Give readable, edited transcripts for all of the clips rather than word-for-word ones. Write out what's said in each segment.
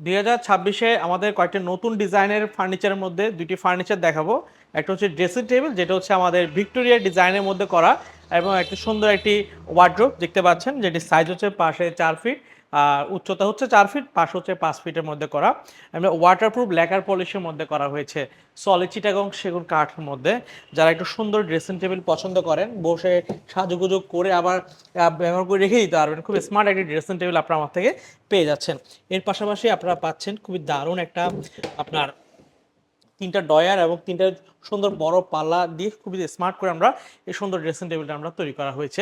2026-এ আমাদের কয়েকটা নতুন ডিজাইনের ফার্নিচারের মধ্যে 2টি ফার্নিচার দেখাবো। একটা হচ্ছে ড্রেসিং টেবিল, যেটা হচ্ছে আমাদের ভিক্টোরিয়া ডিজাইনের মধ্যে করা, এবং একটা সুন্দর একটি ওয়ার্ড্রোব দেখতে পাচ্ছেন, যেটির সাইজ হচ্ছে পাশে 4 ফিট, উচ্চতা হচ্ছে 4 ফিট, পাশ হচ্ছে 5 ফিটের মধ্যে করা। এবং ওয়াটারপ্রুফ ল্যাকার পলিশের মধ্যে করা হয়েছে, সলিড চিটাগং সেগুন কাঠের মধ্যে। যারা একটু সুন্দর ড্রেসিং টেবিল পছন্দ করেন, বসে সাজুগুজু করে আবার ব্যবহার করে রেখে দিতে পারবেন, খুব স্মার্ট একটি ড্রেসিং টেবিল আপনার আমার থেকে পেয়ে যাচ্ছেন। এর পাশাপাশি আপনারা পাচ্ছেন খুবই দারুণ একটা আপনার 3টা ডয়ার এবং 3টা সুন্দর বড় পাল্লা দিয়ে খুবই স্মার্ট করে আমরা এই সুন্দর ড্রেসিং টেবিলটা আমরা তৈরি করা হয়েছে।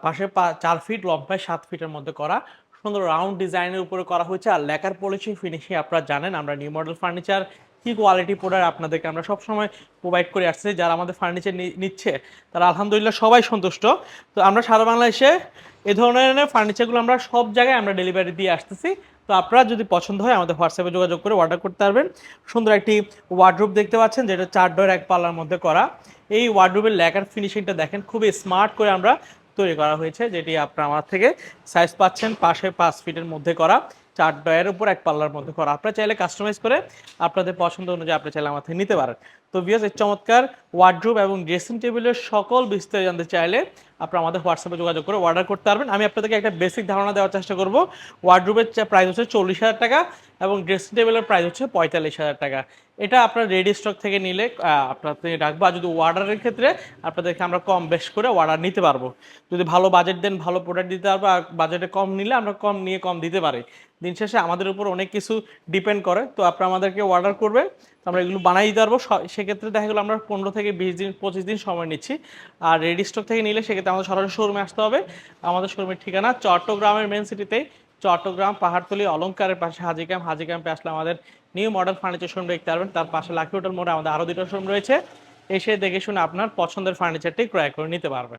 পাশে 4 ফিট লম্বায় 7 ফিটের মধ্যে করা, সুন্দর রাউন্ড ডিজাইনের উপরে করা হয়েছে। আর লেকার পলিশিং ফিনিশিং আপনারা জানেন আমরা নিউ মডেল ফার্নিচার কি কোয়ালিটি প্রোডাক্ট আপনাদেরকে আমরা সবসময় প্রোভাইড করে আসছি। যারা আমাদের ফার্নিচার নিচ্ছে তারা আলহামদুলিল্লাহ সবাই সন্তুষ্ট। তো আমরা সারা বাংলাদেশে এ ধরনের ফার্নিচারগুলো আমরা সব জায়গায় আমরা ডেলিভারি দিয়ে আসতেছি। তো আপনারা যদি পছন্দ হয় আমাদের হোয়াটসঅ্যাপে যোগাযোগ করে অর্ডার করতে পারবেন। সুন্দর একটি ওয়ার্ডরোব দেখতে পাচ্ছেন, যেটা 4 ডোর 1 পাল্লার মধ্যে করা। এই ওয়ার্ডরোবের লেকার ফিনিশিংটা দেখেন, খুবই স্মার্ট করে আমরা তৈরি করা হয়েছে, যেটি আপনারা আমার থেকে সাইজ পাচ্ছেন পাশে 5 ফিটের মধ্যে করা, 4 ডয়ের উপর 1 পাল্লার মধ্যে করা। আপনারা চাইলে কাস্টমাইজ করে আপনাদের পছন্দ অনুযায়ী আপনারা চাইলে আমার থেকে নিতে পারেন। তো ভিউয়ার্স, এই চমৎকার ওয়ার্ডরোব এবং ড্রেসিং টেবিলের সকল বিস্তারিত জানতে চাইলে আপনারা আমাদের হোয়াটসঅ্যাপে যোগাযোগ করে অর্ডার করতে পারবেন। আমি আপনাদেরকে একটা বেসিক ধারণা দেওয়ার চেষ্টা করব। ওয়ার্ডরোবের প্রাইস হচ্ছে 40,000 টাকা এবং ড্রেসিং টেবিলের প্রাইস হচ্ছে 45,000 টাকা। এটা আপনার রেডি স্টক থেকে নিলে আপনাদের রাখবো, আর যদি অর্ডারের ক্ষেত্রে আপনাদেরকে আমরা কম বেশ করে অর্ডার নিতে পারবো। যদি ভালো বাজেট দেন, ভালো প্রোডাক্ট দিতে পারবো, আর বাজেটে কম নিলে আমরা কম নিয়ে কম দিতে পারি। দিন শেষে আমাদের উপর অনেক কিছু ডিপেন্ড করে। তো আপনারা আমাদেরকে অর্ডার করবেন, আমরা এগুলো বানাই দিতে পারবো। সেক্ষেত্রে দেখা গেলো আমরা 15 থেকে 20 দিন 25 দিন সময় নিচ্ছি। আর রেডি স্টক থেকে নিলে সেক্ষেত্রে আমাদের সরাসরি শোরুমে আসতে হবে। আমাদের শোরুমের ঠিকানা চট্টগ্রামের মেন সিটিতেই, চট্টগ্রাম পাহাড়তলী অলংকারের পাশে হাজি ক্যাম্প। হাজি ক্যাম্পে আসলে আমাদের নিউ মডেল ফার্নিচার শোরুম দেখতে পারবেন। তার পাশে লাকি হোটেল মোড়ে আমাদের আরও 2টা শোরুম রয়েছে। এসে দেখে শুনে আপনার পছন্দের ফার্নিচারটি ক্রয় করে নিতে পারবেন।